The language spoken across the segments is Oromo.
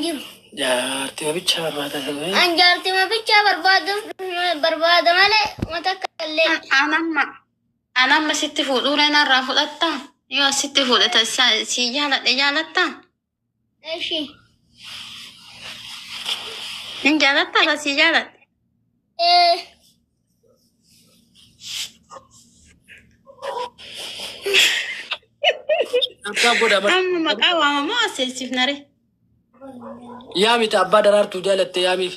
jiru. Jaartii bicha barbaada ta'e. An jaartii bicha barbaada malee mata kallee. Anamma sitti fuudhuun narraa fudhatta. Yoo sitti fuudhata si jaalatta. Eeshi. Hin jaalatta si jaalatta. Amma maqaa waamamoo aseessifnare. Yaami abbaa daraartuu jaalatte yaamiif.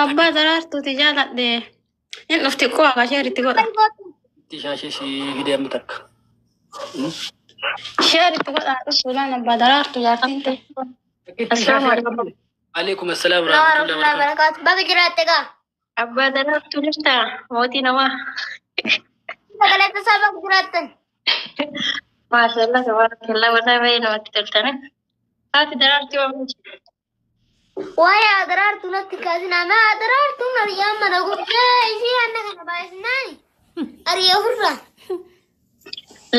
Abbaa daraartuuti jaaladhe. Hin dhufti qoo akasheeritti godha. Tishaashee si fidee amma takka. Sheeritti godha dhufuudhaan abbaa daraartuu jaartiin ta'e. Alaikum assalam warahmatullahi wabarakatuh. Baga jiraatte gaa. Abbaa daraartuu jirta mootii namaa. Sagaleetta isaa baga jiraattan. Maashaallah tabarakallah walaa baay'ee namatti toltane. Haati daraartuu waamti. Waa'ee daraartuu natti kaasinaa daraartuun ariyaa mana guddaa isii hanna kana baay'isnaani. Ariyaa furraa.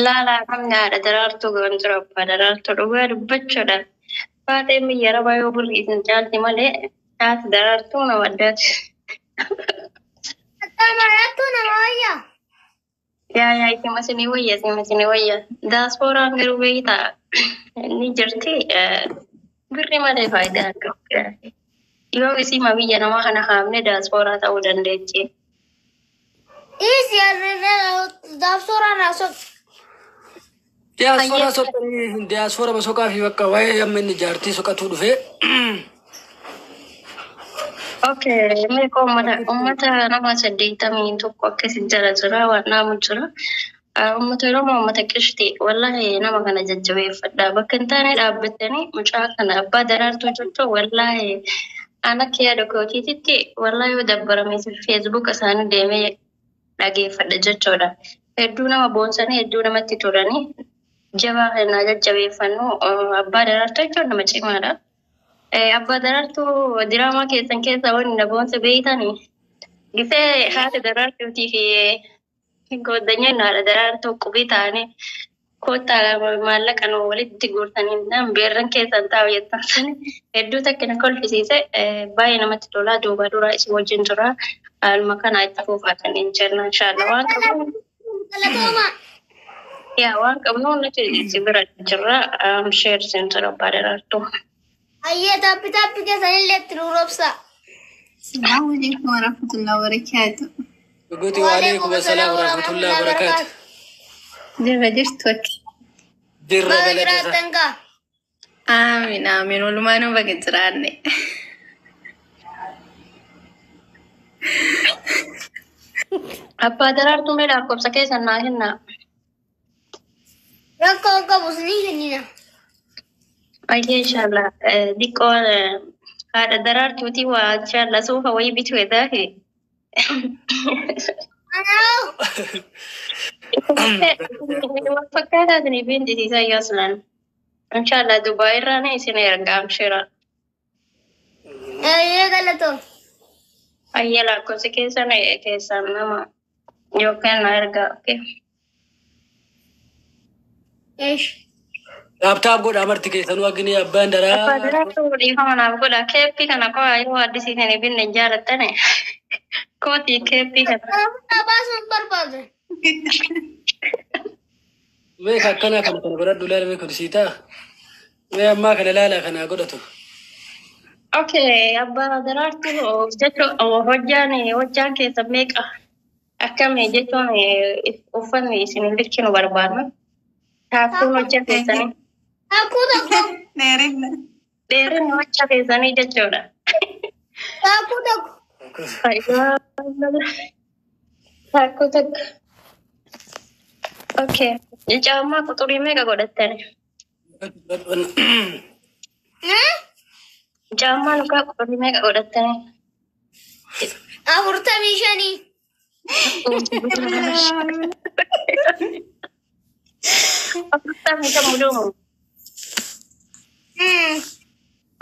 Laalaa namni haadha daraartuu goon jira abbaa daraartuu dhugaa dubbachuudha. Baatee biyya rabaa yoo burqiisan caalti malee haati daraartuu nama addaati. Daraartuu nama wayyaa. Yaa itti masinii wayya. Daaspooraan garuu beektaa ni jirti. Birri malee faayidaa akka yoo isima biyya namaa kana haamne daaspooraa ta'uu dandeechi. Isi daaspooraan raasoo. Diaspora soqanii diaspora masoqaa fi bakka waa'ee amma inni jaartii soqatuu dhufee. Okay, meeqa uummata nama 81 akkasii jala jira waan naamu jira. Uummata Oromoo uummata qishtii wallahi nama kana jajjabeeffadha. Bakka hin taane dhaabbatanii mucaa kana abbaa daraartuu jechuun wallahi an akka yaada kootiititti wallahi yoo dabbarame Facebook isaanii deemee dhageeffadha jechuudha. Hedduu nama boonsanii hedduu namatti tolanii jabaa kana jajjabeeffannu abbaa daraartuu jechuun nama cimaadha. Abbaa daraartuu diraamaa keessan keessa wanni na boonsa beeytanii gisee haati daraartuutii fi godanya naadha daraartuu qubii ta'anii koottaa maallaqa nu walitti guurtanii beerran keessan taa'u jettan sani hedduu takka na kolfisiise baay'ee namatti tolaa duuba duraa isin wajjin jira haaluma kanaa itti fuufaa kan hin jirna inshaalla waan qabnu waan qabnu nuti si bira jirra sheersin jira abbaa daraartuu. Ayyee taappi keessanillee itti nuurobsa. Assalamu alaikum warahmatullahi wabarakatuh. Guutii waalaikum assalam warahmatullahi wabarakatuh. Jirra jirtu akka. Jirra Baga galata. jiraattan gaa. Amiin walumaanuu baga jiraanne. Abbaa daraartuu mee lakkoofsa keessan naa kennaa. Rakkoo qabu sinii kennina. Ayyee inshallah diqqoo haadha daraartuutii waa inshallah suufa wayii bitu edaafi. Anaa. Fakkaataa isin bindisiisaa yoo aslan. Inshallah Dubaay irraa isin ergaa amshira. Ayyee galatoo. Ayyee lakkoofsi keessan nama yookaan na ergaa. Eesh. Dhaabtaaf godha amarti keessanuu agni abbaan Abbaa daraa. daraartuu dhiifama naaf godha keeppii kana qofaa yoo addisiisan binne jaalattane. Kootii keeppii kana. Kanaafuu baasuun barbaadu. Mee akkanaa kana godhadhu laala mee kun siitaa. Mee ammaa kana laala kana godhatu. Okay, abbaa daraartuu jechuun hojjaan keessa meeqa akkamii jechuun uffanni isin bilchinu barbaadna. Taakkuun hojjaa keessanii. Takkuu tokko. Dheerinni hojjaa keessanii jechuudha. Takkuu tokko. Takkuu tokko. Okay, caammaa quxurii meeqa godhattani? Caammaa lukaa quxurii meeqa godhattani? 45. Afurtamii kan mudumu.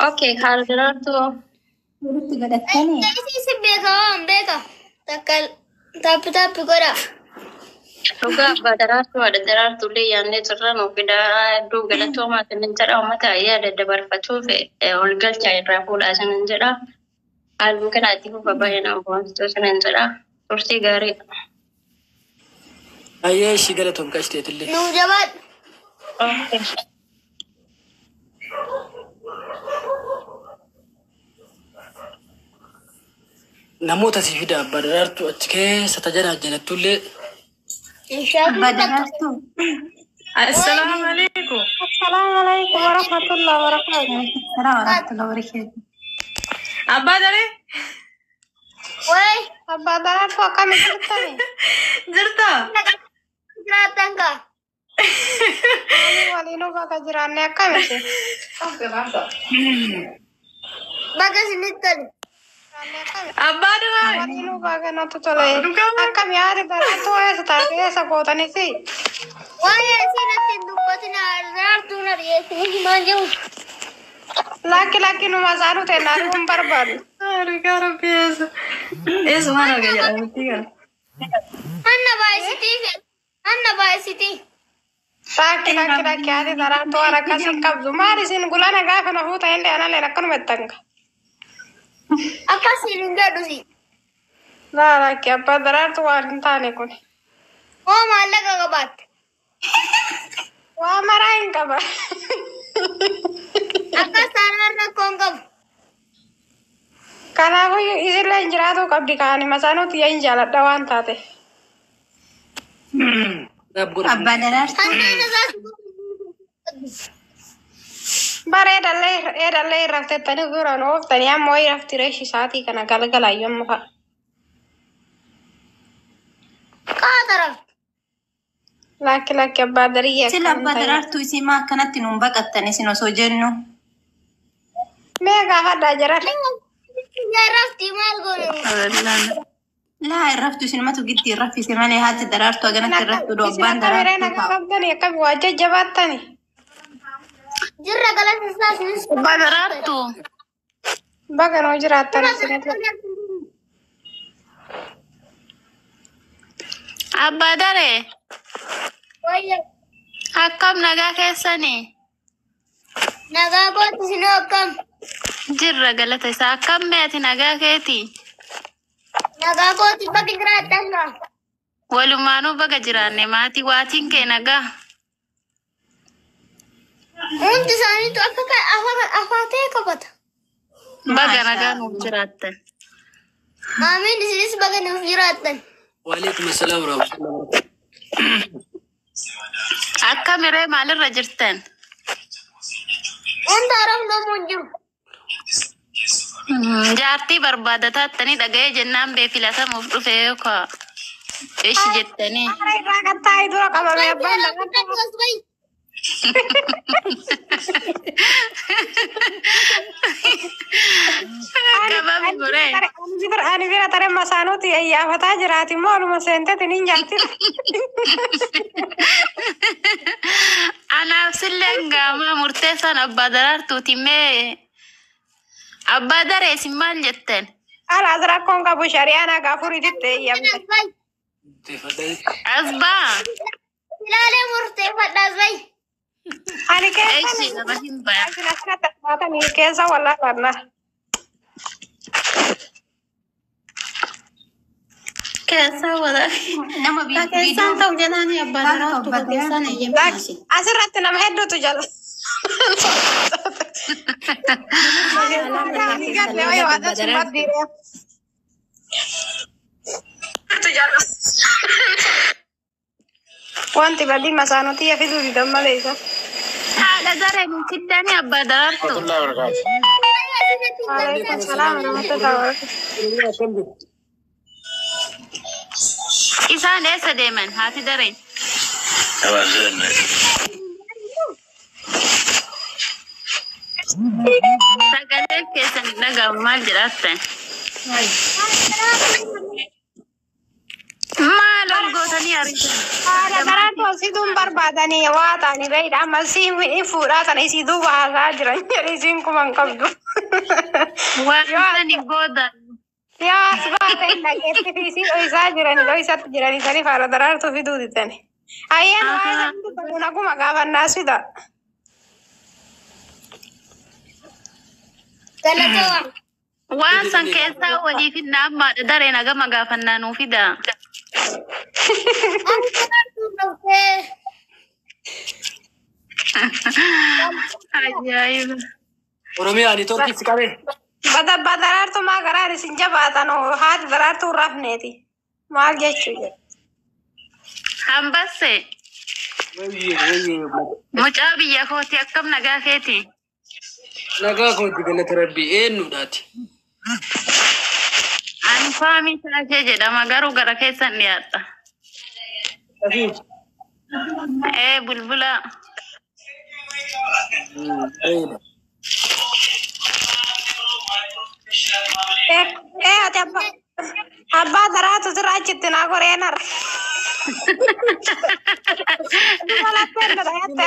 Okay, haala daraartuu. Walitti godhattanii. Isi beeka waan beeka. Takka tappi godha. Dhugaa abbaa daraartuu haadha daraartuullee yaadnee jirra nuuf fidaa hedduu galatoomaa isinin jedha uummata yaada dabarfachuuf ol galchaa irraa fuudhaa isinin jedha. Halluu kanaatti fufa baay'inaan bu'aansituu isinin jedha. Turtii gaarii. Ayyee ishii galatoom qashiteetillee. Nuu jabaadhu. Namoota si fida abbaa daraartuu achi keessa tajaajilatuullee. Abbaa daraartuu. Assalamu alaikum. Assalamualaikum warahmatullahi wabarakatuh. Assalamu warahmatullahi wabarakatuh. Abbaa daree. Wey, Abbaa daraartuu akkami jirtani? Jirta. jiraatan kaa. Waliinuu bakka jiraanne akkamiti? Bakka isinitti tolu. Abbaa duraa. Waliinuu bakka natti tole. Akkami haati daraartuu eessa taate eessa gootanisi? Waa'ee isinatti hin dubbatin daraartuu na dhiyeessanii himaan jiru. Lakki numa saanuu ta'e naannoo hin barbaadu. Arigaa rabbi eessa. Eessa waan argaa jedhamutti gara. Anna baay'isitii. Lakki haati daraartuu waan akkasii qabdu. Maal isin gulana gaafa na fuuta illee analleen akkanuma ittanka. Akkasiin hin gadhusi. Lakki abbaa daraartuu waan hin taane kun. Hoo maallaqa qabaatte. Waa maraa hin qaba. Akkas taanaan rakkoon qabu. Kanaafuu isillee hin jiraatu qabdi kaani masaanuuti yaa hin jaaladha waan taate. Abbaa daraartuu. Hannaan isaa Bareedallee irraftettanii biraan ooftanii ammoo irrafti reeshi isaatii kana galgalaayyoon fa'a. qaatara. Lakki abbaa dariyyaa. Sila abbaa daraartuu isii maa akkanatti nuun baqattan isin osoo jennu. Mee gaafadhaa jiran. Jarrafti maal goone? Laa irraftu isin matu gitti irraffise malee haati daraartuu aganatti irrattu dho abbaan daraartuu taa'u. Qabdanii akkami waa jajjabaattani. Jirra galata isaa isinis. Abbaa daraartuu. Baga noo jiraattan isinirra. Abbaa daree. Wayya Akkam nagaa keessanii. nagaa kooti isinoo akkam. Jirra galata isaa akkam meeti nagaa keeti. Nagaa kooti bakki jiraattan kaa. Walumaanuu baga jiraanne maatii waatiin kee nagaa. Hundi isaaniitu akka afaatee qabata. Baga nagaa nuuf jiraattan. Aamiin isinis baga nuuf jiraattan. Waalaikum assalam warahmatullahi. Akkamiree maalirra jirtan? Hunda arafnamu hin jiru. Jaartii barbaadatattanii dhaga'ee jennaan bee filatamuuf dhufee yookaan ishi jettanii. Irraa qattaa'ee dura qabame abbaan daraartuu. Qabame buree. Ani bira tare masaanuuti iyyaafataa jiraati immoo oluma seenteetiin hin jaarti. Anaaf silleen gaamaa murteessaan abbaa daraartuuti mee abbaa dareesin maal jettan? Alaas rakkoon qabu shari'aan haga afuriititti eeyyamte. Asbaa. Ilaalee murteeffadhaas bayi. Ani Eeshi nama hin baya. keessa wallaalanna. Keessa wala. Nama Keessaan ta'u jedhanii abbaa daraartuu keessaan eeyyamasi. Asirratti nama hedduutu jala. Wanti badii masaanuuti yafiduu didan malee isa. Haadha dareen fiddanii abbaa daraartuu. Waalaikum salaam warahmatullahi wabarakatuh. Isaan eessa deeman haati dareen? Sagalee keessan dhagahu maal jedhaattan? Maal ol gootanii ariitan? Haadha daraartuu asiituun barbaadanii waa ta'anii beeyda amma sii fuudhaa kana isiituu baasaa jiran jedhi isiin kuma hin qabdu. Waan sani booda Yaa asbaata hin dhageetti fi dho'isaa jirani dho'isatti jirani sanii faara daraartuu fiduu ditani. Ayyaan waa isaan dubbatu naguma gaafannaa sida. Galatoa. Waan san keessaa walii fi naammaadha daree nagama gaafannaa nuu fida. Ajaa'iba. Oromiyaa ni torkisi qabe. Bata daraartuu maa garaa isin jabaatan haati daraartuu rafneeti. Maal jechuudha. Hambasse. Mucaa biyya kooti akkam nagaa keeti. Nagaa kooti galata rabbii eenyudhaati. Ani faamii taatee jedhama garuu gara keessan dhiyaata. Bulbula. Ati abbaa daraartuu sirraa achitti naa goreenar.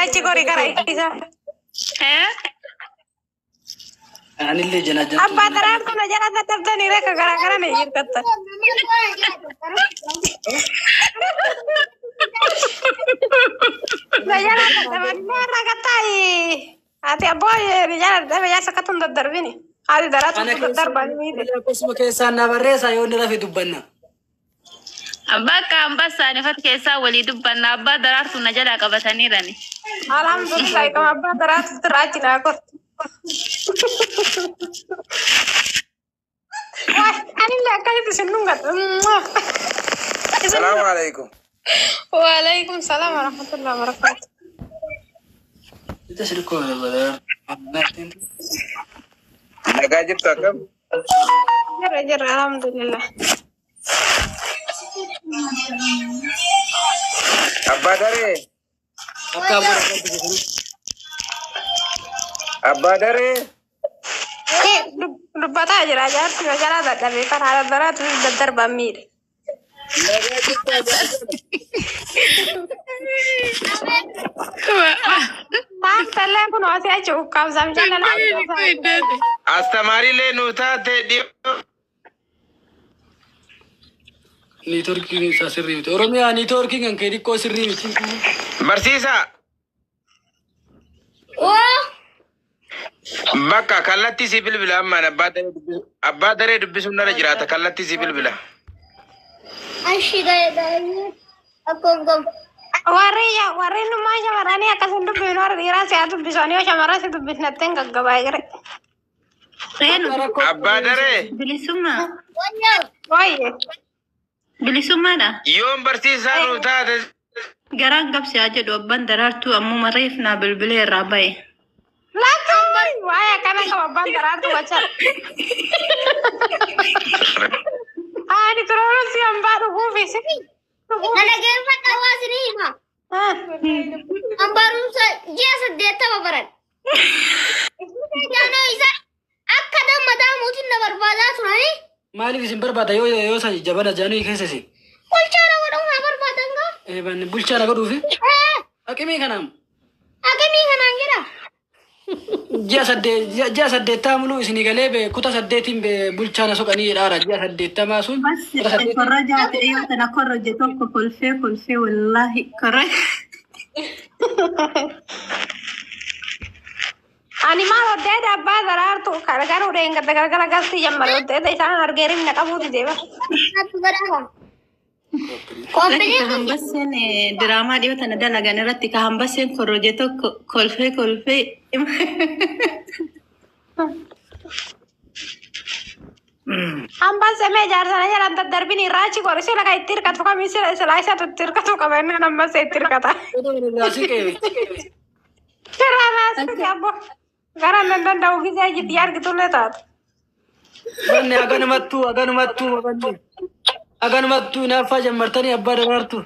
Achi gori gara isa. Anillee jala jala. Abbaa daraartuu na jala dadhabdanii reeka garaa gara na hirkattan. Na jala dadhabanii irra gattaayi. Ati abboo ni jala dadhabee yaasa katun daddarbini. Haati daraartuu daddarbanii. Akkasuma keessaan na barreessa yoo inni rafe dubbanna. Bakka hambassaan ifat keessaa walii dubbanna abbaa daraartuu na jalaa qabataniirani. Alhamdulillah kama abbaa daraartuu sirraa achi naa gorti. Anillee akkasitti sin dhungatu. Assalamu alaikum. Waalaikum salam warahmatullahi wabarakatuh. Kita sedekah ya, Nagaa jirtu akkam? Jira alhamdulillah. Abbaa daree. apa Abbaa daree. Dubbataa jira jaarsi yoo jalaa dadhabee kan haala daraatu daddarbaan miidhe. Nagaa jirtu Maaf tallee kun asii achi ukkaamsam jala Astamaariilee nu taate dhiyoo. Networking isa sirrii miti. Oromiyaa networking kan kee xiqqoo sirrii miti. Barsiisaa. Bakka kallattii si bilbila ammaan abbaa daree dubbisuun nara jiraata kallattii si bilbila. Ashi gaya akongom. warri numaa shamarranii akkasin dubbifnu warri dhiiraa si'a dubbisanii yoo shamarran si dubbisnatteen gaggabaa gire. Abbaa daree. Bilisummaa. Wayye. Bilisummaadha. Yoon barsiisaa nu taate. Garaan qabsiyaa jedhu abbaan daraartuu ammoo mareef naa bilbilee irraa ba'e. Lakkii waa'ee akkana qaba abbaan daraartuu wachaa. Ani turoon si hambaa dhuguufisi. Nalageeffadha hawaasni hima. Ambarumsa ji'a 8 baran. Naannoo isaa akka dammataa mootiin na barbaadaa turani. Maaliif isin barbaada yoo san jabana jaanii keessa isin? Bulchaana godhamu na barbaadan gaa. Banni bulchaana godhuufi? Akimii kanaan? Akimii kanaan jedha. Ji'a 8 muluu isinii galee be kuta 8 be bulchaana soqanii dhaara ji'a 8 sun. Korra jaate yoo tana korra je tokko kolfee wallahi korra. Ani maal oddeeda abbaa daraartu garuu dheenga gargara galti jammale oddeeda isaan argeerin na qabuuti deema. Natti godhama. Hambasseen diraamaa dhiyoo tana dalagan irratti ka hambasseen korroje tokko kolfee. Hambaan semee jaarsana jedhan daddarbin irraachi godhu sila ka itti hirkatu kamii sila isatu itti hirkatu qabannaan ammas itti hirkata. Kiraanaas abbo gara nan danda'u gisee jitti argitullee taatu. Banni aganumatu naaffaa jammartanii abbaa daraartu.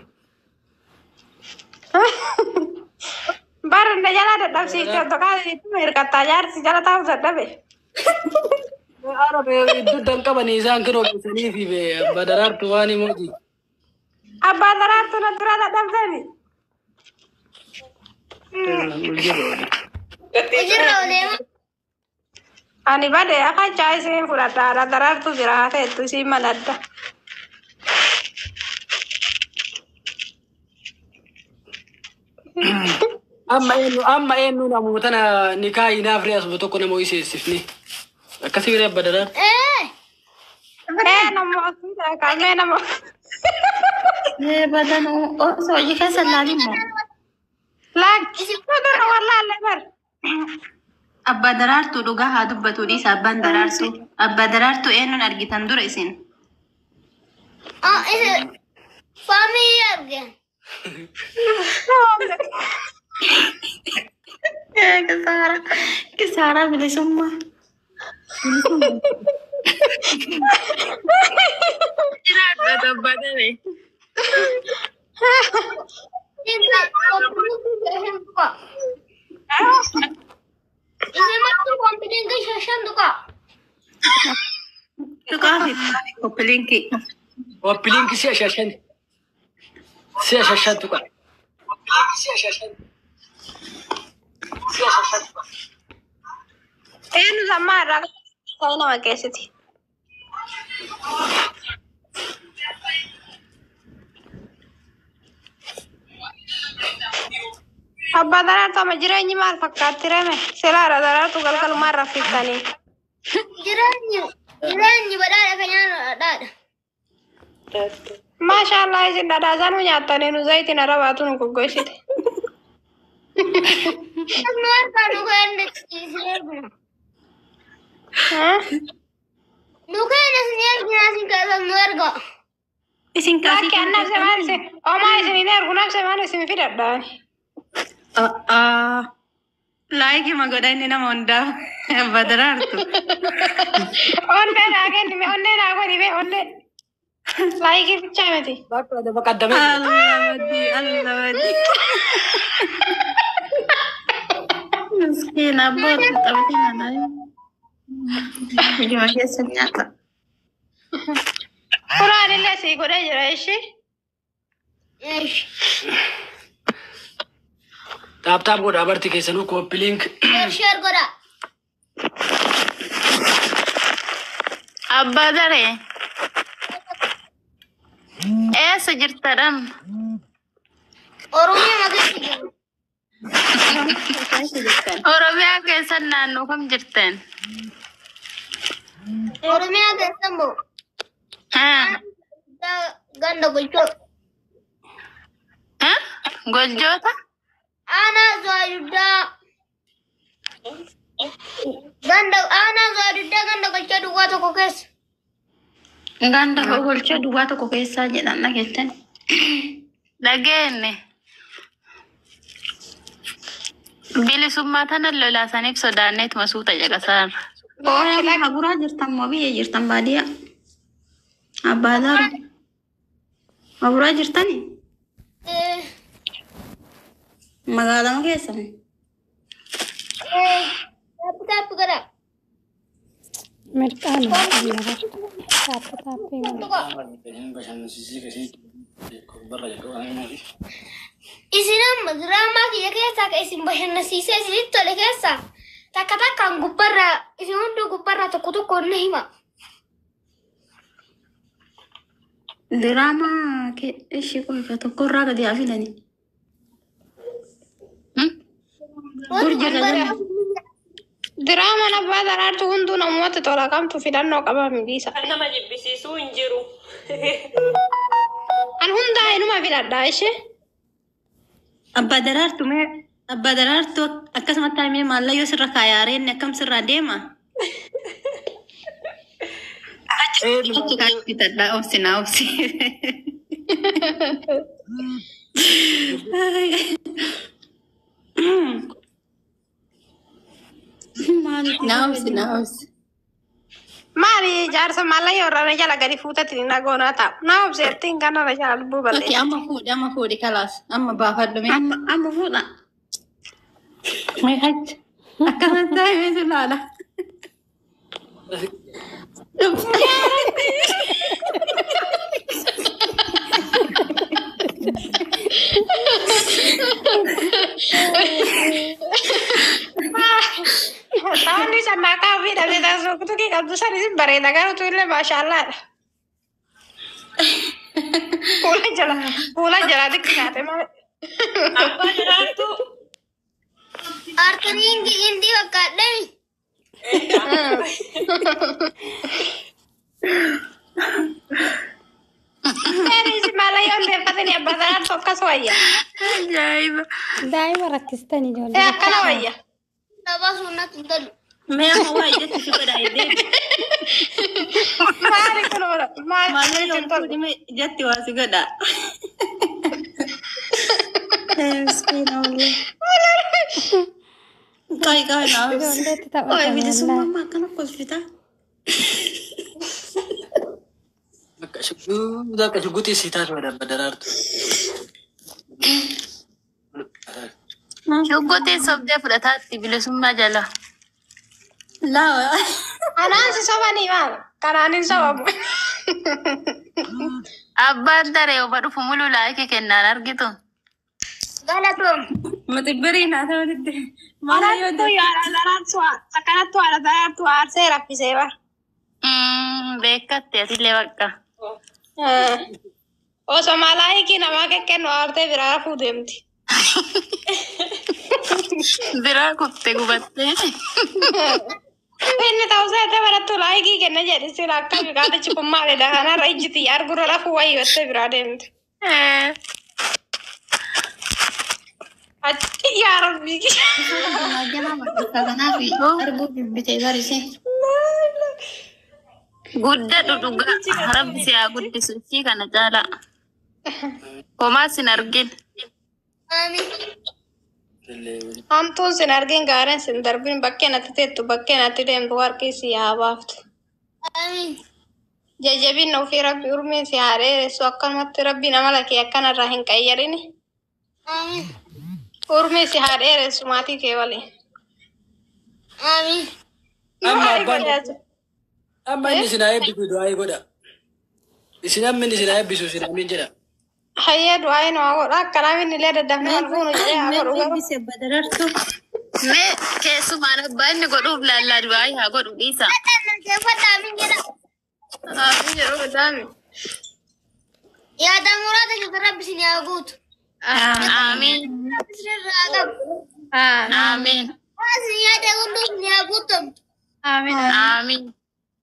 Barna jala dadhabsiiste tokko itti hirkattaa jaarsi jala taa'u dadhabe. Arabe iddoon qabanii isaan kan ogeessanii fi abbaa daraartu waan himooti. Abbaa daraartu na dura dadhabdani. Ujirra oleema. Ani bade akan cai isin fudhadha daraartu jira ta'etu isin maladda. amma eenyu namootana nikaa inaaf re'asuma tokko nama ho'iseessifni. Akkasii bira abba darar. Namo asii kame namo. Badan so jika salali mo. Lag isin fudhadha wallahi lebar. Abba daraartu dhugaa haa dubbatu dhiisa abbaan daraartu. Abba daraartu eenyuun argitan dura isin. Family again. Kisara bilisumma. Ada abba dare. Ini masuk komplain ke Shashan tuh kak. Kopelinki. Wappilinki si'a shashan. Si'a shashan tuqa. Eenyu sammaa irraa ta'e nama keessatti. Abbaa daraartu amma jireenyi maal fakkaatti reme? Silaadha daraartu galgalumaan raffiftanii. Jireenyi badhaadha kan nyaannu Maashaallah isin dhadhaa sanuu nyaattanii nu zayitiin arabaatu nu goggogsite. Nu harkaa nu kenna isin ergina. Nu kenna isin ergina isin keessan nu erga. Isin kasih. Lakki annabse maal isin omaa isin hin ergu nabse maal isin fidadhaani. Like magoda ini nama undang badaraartu. Onne naa kennime onne naa godhime onne. Like bichaa miti. Bakka ada baqaddame. Allah wadi. Miskin abot tapi mana ya? Video aja senyata. Kuraan illee sii godhee jira ishi. Taap godha abarti keessanuu koppilink. Share godha. Abba dare. Sejirtadam. Oromia magatti jiru. Oromia keessan naannoo kam jirtan? Oromia keessan moo? Ganda golchoo. Goljoota? Ana Zwaayuddaa. Ana Zwaayuddaa ganda golchoo duwwaa tokko keessa. Ganda golchoo duwwaa tokko keessa jedhan dhageettan. Dhageenne. Bilisummaa tana lolaasaniif sodaanneet masuuta jagasaarra. Haguraa jirtan moo biyya jirtan baadiyaa? Abbaa daaru. Haguraa jirtani? Magaalaa keessa. Taappi godha. Mirqaan. Isin amma diraamaa kiyya keessaa ka isin bashannansiisee isinitti tole keessaa takka takkaan gubbarraa isin hunduu gubbarraa tokko tokko na hima. Diraamaa ishee qofa tokkorraa gadi haa filani. Diraamaan abbaa daraartu hunduu namoota tola kamtu filannoo qaba miidhisa. Nama jibbisiisuu hin jiru. An hundaa inuma filadhaa ishee. Abbaa daraartu akkasumatti taa'imee maallayyoo sirra kaayaareen akkam sirraa deema? Achi bitadhaa obsinaa obsi. Naobsi. Maali jaarsa maallayyoo irraa jala gadi fuutatti ni nagoonaa taa'u. Naobsi ertiin kanarra jala lubbuu balleessa. Okay, amma fuudhi kalaas. Amma baafadhu mee. Amma fuudha. Mee hacha. Akkasatti taa'imee si laala. Tahun ni sana kau beda qabdu san isin bareeda garuu illee maashaallah. Fuula jala dikkinaate malee. Abbaa jiraattu. Artaniin indii fakkaadhani. Eris malah yang dapat ini abadan sokas waya. Ajaa'iba. Daa'ima rakkistan ijoollee. Akkana waya. Nama sunat intalu. Mee amma waa ijatti si godhaa Maali kun ora? Malee yoo dhime ijatti waa si godhaa. Kai naa. Ijoolleetti taphatame Oye, bilisummaa wallaahi. ammaa akkana kolfitaa. Akka shugguutii sii taatu madaba daraartu. Shugguutii sobdee fudhataatti bilisummaa jala. Laa. Anaan si sobanii maal? Kanaanin sobamu. Abbaan daree oba dhufu muluu laayikii kennaan argitu. Galatom. Mati birii naa ta'utti. Maala yoo Anattu yaara daraartu akkanattu haala daraartu aarsee raffisee bara. beekatte asillee bakka. Osoo malaayikii namaa kennu aartee biraa rafuu deemti. Biraa kutte gubattee. Inni ta'uu isaa barattu laayikii kenna jedhi sila akka biqaalichi kun maalidha kanarra ijjiti argura rafuu wayyottee biraa deemti. Achi yaa rabbii. Guddadhu dhugaa rabbi si haa guddisu ishii kana caalaa. Homaa sin argin. Amin. Hamtuun sin argin gaaren sin darbin bakkeen ati teettu bakkeen ati deemtu warqii si haa baaftu. Amin. Jajjabinna ofii rabbi urmiin si haa dheeressu akkanumatti rabbi nama lakee akkanarraa hin qayyarini. Amin. Urmii si haa dheeressu maatii kee waliin. Amin. Amma inni sinaa eebbisu du'aa godha. Isin amma inni sinaa eebbisu sinaa min jedha. Hayyee du'aa nama godha akkanaa inni illee daddafnee wal fuunu jedhee haa godhu garuu. Mee keessumaan abbaa inni godhuuf laallaa du'aa haa godhu dhiisa. Amin jedha. Aafi jedhu gadaami. Yaada muraasa keessa rabbi sin haa guutu. Amiin. Rabbi sin irraa qabu. Amiin. Waasin yaada hunduu sin haa guutamtu. Amiin. Amiin.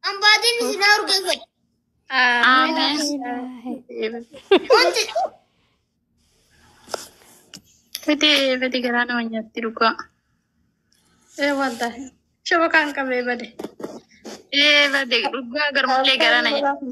Ambaatiin sin haa urgeeffatu. Amiin. Wanti Fiti garaa nama nyaatti dhugaa. Wanta coba kan qabee bade. Bade dhugaa garmalee garaa na nyaatti.